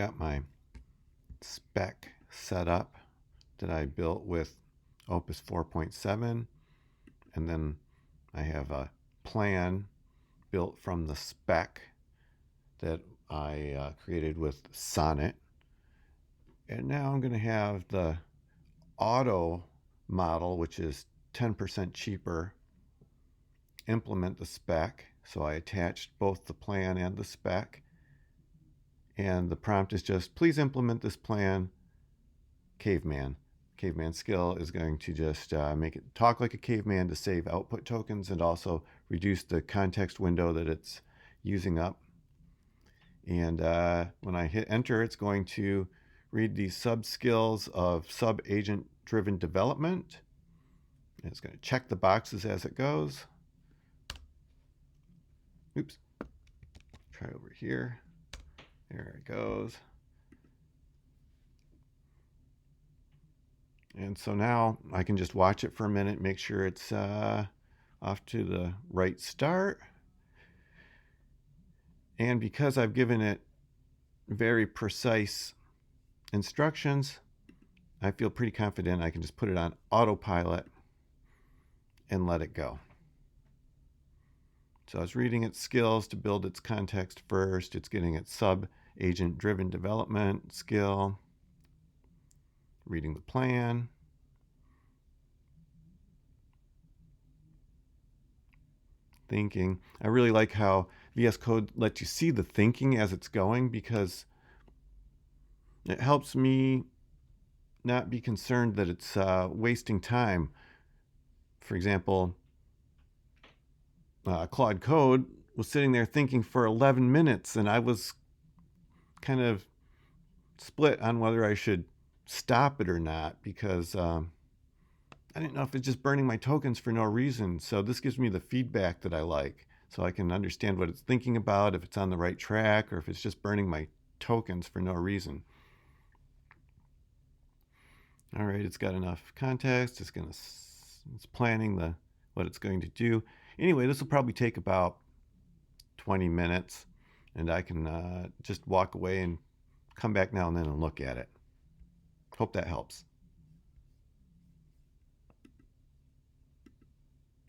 Got my spec set up that I built with Opus 4.7, and then I have a plan built from the spec that I created with Sonnet. And now I'm going to have the auto model, which is 10% cheaper, implement the spec. So I attached both the plan and the spec. And the prompt is just, please implement this plan, Caveman. Caveman skill is going to just make it talk like a caveman to save output tokens and also reduce the context window that it's using up. And when I hit enter, it's going to read the sub skills of sub agent driven development. And it's going to check the boxes as it goes. Oops. Try over here. There it goes. And so now I can just watch it for a minute, make sure it's off to the right start. And because I've given it very precise instructions, I feel pretty confident I can just put it on autopilot and let it go. So I was reading its skills to build its context first. It's getting its sub-agent driven development skill. Reading the plan. Thinking. I really like how VSCode lets you see the thinking as it's going, because it helps me not be concerned that it's wasting time. For example, Claude Code was sitting there thinking for 11 minutes, and I was kind of split on whether I should stop it or not, because I didn't know if it's just burning my tokens for no reason. So this gives me the feedback that I like, so I can understand what it's thinking about, if it's on the right track, or if it's just burning my tokens for no reason. All right, it's got enough context. It's planning what it's going to do. Anyway, this will probably take about 20 minutes, and I can just walk away and come back now and then and look at it. Hope that helps.